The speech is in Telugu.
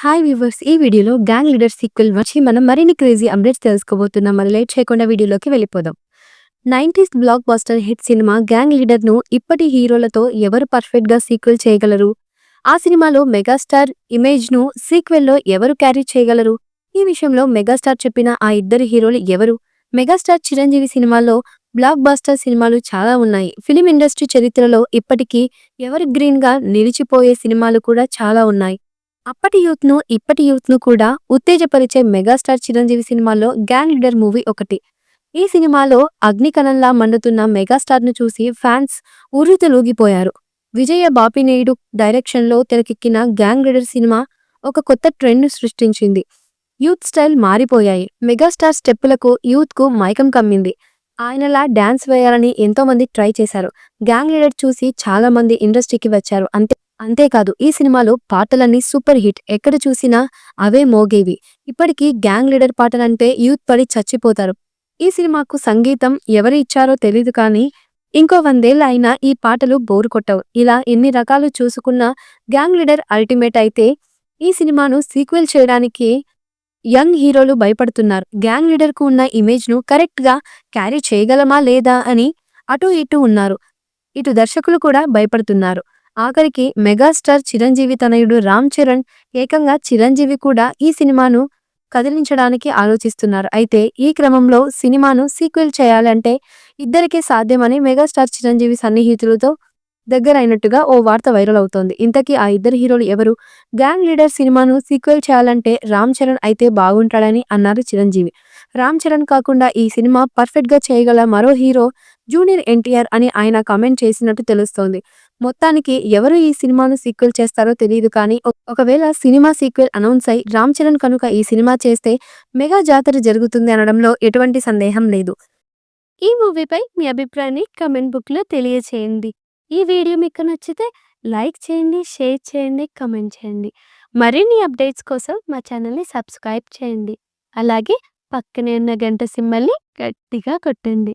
హాయ్ వ్యూవర్స్, ఈ వీడియోలో గ్యాంగ్ లీడర్ సీక్వెల్ వచ్చి మనం మరిన్ని క్రేజీ అప్డేట్స్ తెలుసుకోబోతున్నాం. మరి లేట్ చేయకుండా వీడియోలోకి వెళ్ళిపోదాం. 90s block buster hit cinema gang leader ను ఇప్పటి హీరోలతో ఎవరు పర్ఫెక్ట్ గా సీక్వెల్ చేయగలరు? ఆ సినిమాలో మెగాస్టార్ ఇమేజ్ ను సీక్వెల్ లో ఎవరు క్యారీ చేయగలరు? ఈ విషయంలో మెగాస్టార్ చెప్పిన ఆ ఇద్దరు హీరోలు ఎవరు? మెగాస్టార్ చిరంజీవి సినిమాల్లో బ్లాక్ బస్టర్ సినిమాలు చాలా ఉన్నాయి. ఫిలిం ఇండస్ట్రీ చరిత్రలో ఇప్పటికీ ఎవర్ గ్రీన్ గా నిలిచిపోయే సినిమాలు కూడా చాలా ఉన్నాయి. అప్పటి ఇప్పటి యూత్ ను కూడా ఉత్తేజపరిచే మెగాస్టార్ చిరంజీవి సినిమాల్లో గ్యాంగ్ లీడర్ మూవీ ఒకటి. ఈ సినిమాలో అగ్నికణంలా మండుతున్న మెగాస్టార్ ను చూసి ఫ్యాన్స్ ఉర్రూతలూగిపోయారు. విజయ బాపినేయుడు డైరెక్షన్ లో తెరకెక్కిన గ్యాంగ్ లీడర్ సినిమా ఒక కొత్త ట్రెండ్ సృష్టించింది. యూత్ స్టైల్ మారిపోయాయి. మెగాస్టార్ స్టెప్పులకు యూత్ కు మైకం కమ్మింది. ఆయనలా డాన్స్ వేయాలని ఎంతో మంది ట్రై చేశారు. గ్యాంగ్ లీడర్ చూసి చాలా మంది ఇండస్ట్రీకి వచ్చారు. అంతేకాదు ఈ సినిమాలో పాటలన్నీ సూపర్ హిట్. ఎక్కడ చూసినా అవే మోగేవి. ఇప్పటికీ గ్యాంగ్ లీడర్ పాటలంటే యూత్ పడి చచ్చిపోతారు. ఈ సినిమాకు సంగీతం ఎవరు ఇచ్చారో తెలీదు కానీ ఇంకో 100 ఏళ్ల అయినా ఈ పాటలు బోరు కొట్టవు. ఇలా ఎన్ని రకాలు చూసుకున్నా గ్యాంగ్ లీడర్ అల్టిమేట్ అయితే ఈ సినిమాను సీక్వెల్ చేయడానికి యంగ్ హీరోలు భయపడుతున్నారు. గ్యాంగ్ లీడర్ కు ఉన్న ఇమేజ్ ను కరెక్ట్ గా క్యారీ చేయగలమా లేదా అని అటు ఇటు ఉన్నారు. ఇటు దర్శకులు కూడా భయపడుతున్నారు. ఆఖరికి మెగాస్టార్ చిరంజీవి తనయుడు రామ్ చరణ్ ఏకంగా చిరంజీవి కూడా ఈ సినిమాను కదిలించడానికి ఆలోచిస్తున్నారు. అయితే ఈ క్రమంలో సినిమాను సీక్వెల్ చేయాలంటే ఇద్దరికే సాధ్యమని మెగాస్టార్ చిరంజీవి సన్నిహితులతో దగ్గరైనట్టుగా ఓ వార్త వైరల్ అవుతోంది. ఇంతకీ ఆ ఇద్దరు హీరోలు ఎవరు? గ్యాంగ్ లీడర్ సినిమాను సీక్వెల్ చేయాలంటే రామ్ చరణ్ అయితే బాగుంటాడని అన్నారు చిరంజీవి. రామ్ చరణ్ కాకుండా ఈ సినిమా పర్ఫెక్ట్ గా చేయగల మరో హీరో జూనియర్ ఎన్టీఆర్ అని ఆయన కామెంట్ చేసినట్టు తెలుస్తోంది. మొత్తానికి ఎవరు ఈ సినిమాను సీక్వెల్ చేస్తారో తెలియదు కానీ ఒకవేళ సినిమా సీక్వెల్ అనౌన్స్ అయి రామ్ చరణ్ కనుక ఈ సినిమా చేస్తే మెగా జాతర జరుగుతుంది అనడంలో ఎటువంటి సందేహం లేదు. ఈ మూవీపై మీ అభిప్రాయాన్ని కమెంట్ బుక్ లో తెలియచేయండి. ఈ వీడియో మీకు నచ్చితే లైక్ చేయండి, షేర్ చేయండి, కమెంట్ చేయండి. మరిన్ని అప్డేట్స్ కోసం మా ఛానల్ని సబ్స్క్రైబ్ చేయండి. అలాగే పక్కనే ఉన్న గంట సింబల్ని గట్టిగా కొట్టండి.